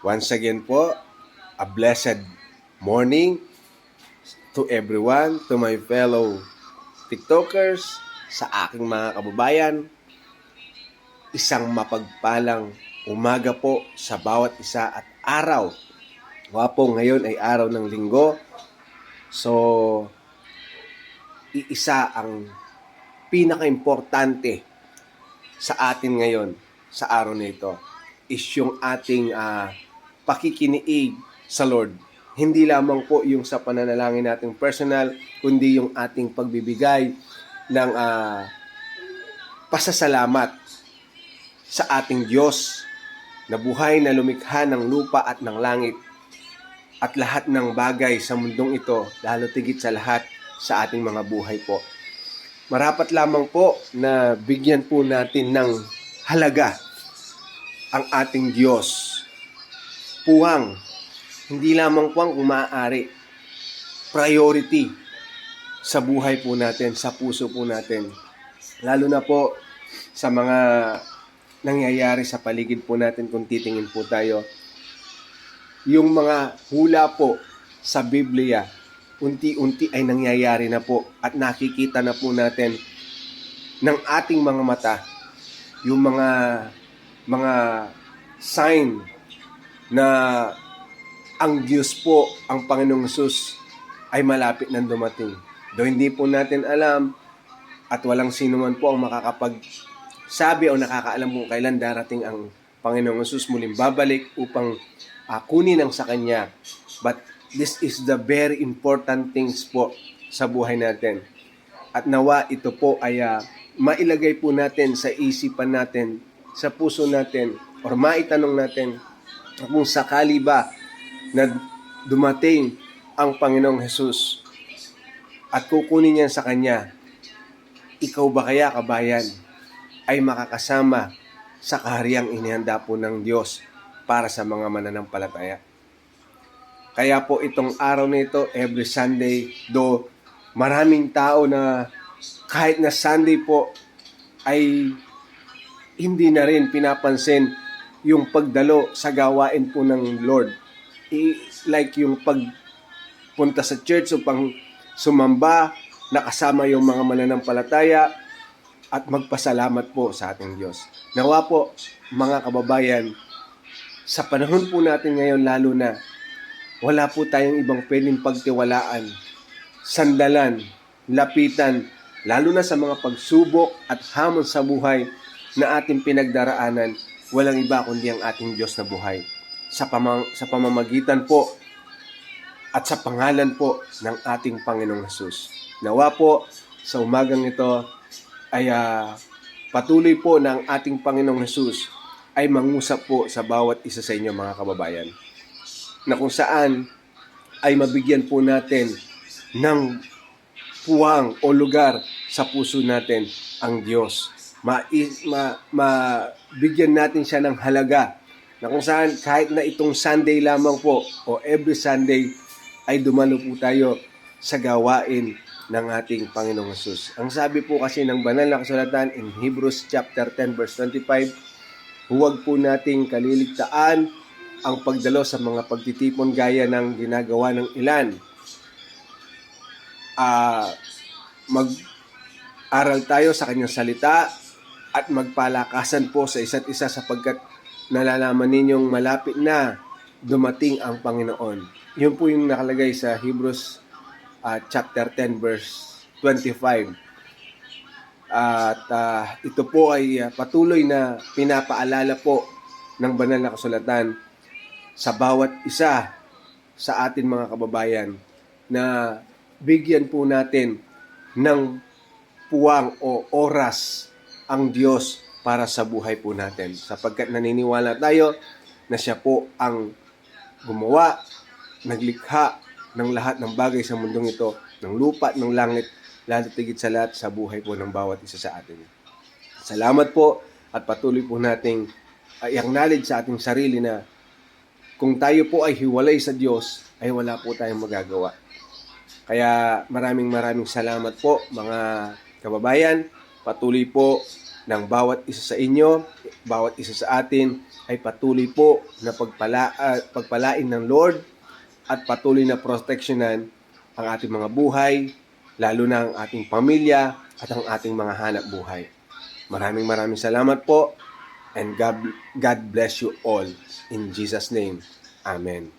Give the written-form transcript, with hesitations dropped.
Once again po, a blessed morning to everyone, to my fellow TikTokers, sa aking mga kababayan. Isang mapagpalang umaga po sa bawat isa at araw. Wapo, ngayon ay araw ng linggo. So, iisa ang pinaka-importante sa atin ngayon sa araw na ito is yung ating pakikiniig sa Lord. Hindi lamang po yung sa pananalangin nating personal, kundi yung ating pagbibigay ng pasasalamat sa ating Diyos na buhay na lumikha ng lupa at ng langit at lahat ng bagay sa mundong ito, lalo tigit sa lahat sa ating mga buhay po. Marapat lamang po na bigyan po natin ng halaga ang ating Diyos. Puwang, hindi lamang po ang maaari, priority sa buhay po natin, sa puso po natin. Lalo na po sa mga nangyayari sa paligid po natin kung titingin po tayo. Yung mga hula po sa Biblia, unti-unti ay nangyayari na po at nakikita na po natin ng ating mga mata yung mga sign na ang Diyos po, ang Panginoong Hesus ay malapit nang dumating. Though hindi po natin alam at walang sino man po ang makakapagsabi o nakakaalam kung kailan darating ang Panginoong Hesus muling babalik upang kunin ang sa Kanya. But this is the very important things po sa buhay natin. At nawa ito po ay mailagay po natin sa isipan natin, sa puso natin, or maitanong natin kung sakali ba na dumating ang Panginoong Hesus at kukunin niya sa Kanya, ikaw ba kaya, kabayan, ay makakasama sa kahariang inihanda po ng Diyos para sa mga mananampalataya? Kaya po itong araw na ito, every Sunday, do maraming tao na kahit na Sunday po ay hindi na rin pinapansin yung pagdalo sa gawain po ng Lord. Like yung pagpunta sa church upang sumamba, nakasama yung mga mananampalataya at magpasalamat po sa ating Diyos. Nawa po, mga kababayan, sa panahon po natin ngayon lalo na, wala po tayong ibang pwedeng pagtiwalaan, sandalan, lapitan, lalo na sa mga pagsubok at hamon sa buhay na ating pinagdaraanan, walang iba kundi ang ating Diyos na buhay. Sa pamamagitan po at sa pangalan po ng ating Panginoong Hesus. Nawa po sa umagang ito ay patuloy po ng ating Panginoong Hesus ay mangusap po sa bawat isa sa inyo, mga kababayan, na kung saan ay mabigyan po natin ng puwang o lugar sa puso natin ang Diyos. Mabigyan natin siya ng halaga na kung saan kahit na itong Sunday lamang po o every Sunday ay dumalo po tayo sa gawain ng ating Panginoong Hesus. Ang sabi po kasi ng banal na kasulatan in Hebrews chapter 10 verse 25, huwag po nating kaliligtaan ang pagdalo sa mga pagtitipon gaya ng ginagawa ng ilan. Mag-aral tayo sa kanyang salita at magpalakasan po sa isa't isa sapagkat nalalaman ninyong malapit na dumating ang Panginoon. Yun po yung nakalagay sa Hebrews chapter 10 verse 25. At ito po ay patuloy na pinapaalala po ng banal na kasulatan sa bawat isa sa atin, mga kababayan, na bigyan po natin ng puwang o oras ang Diyos para sa buhay po natin. Sapagkat naniniwala tayo na siya po ang gumawa, naglikha ng lahat ng bagay sa mundong ito, ng lupa at ng langit, lalo tigit sa lahat sa buhay po ng bawat isa sa atin. Salamat po at patuloy po nating i-acknowledge sa ating sarili na kung tayo po ay hiwalay sa Diyos, ay wala po tayong magagawa. Kaya maraming salamat po, mga kababayan. Patuloy po ng bawat isa sa inyo, bawat isa sa atin ay patuloy po na pagpalain ng Lord at patuloy na proteksyonan ang ating mga buhay, lalo na ang ating pamilya at ang ating mga hanap buhay. Maraming salamat po, and God bless you all. In Jesus' name, Amen.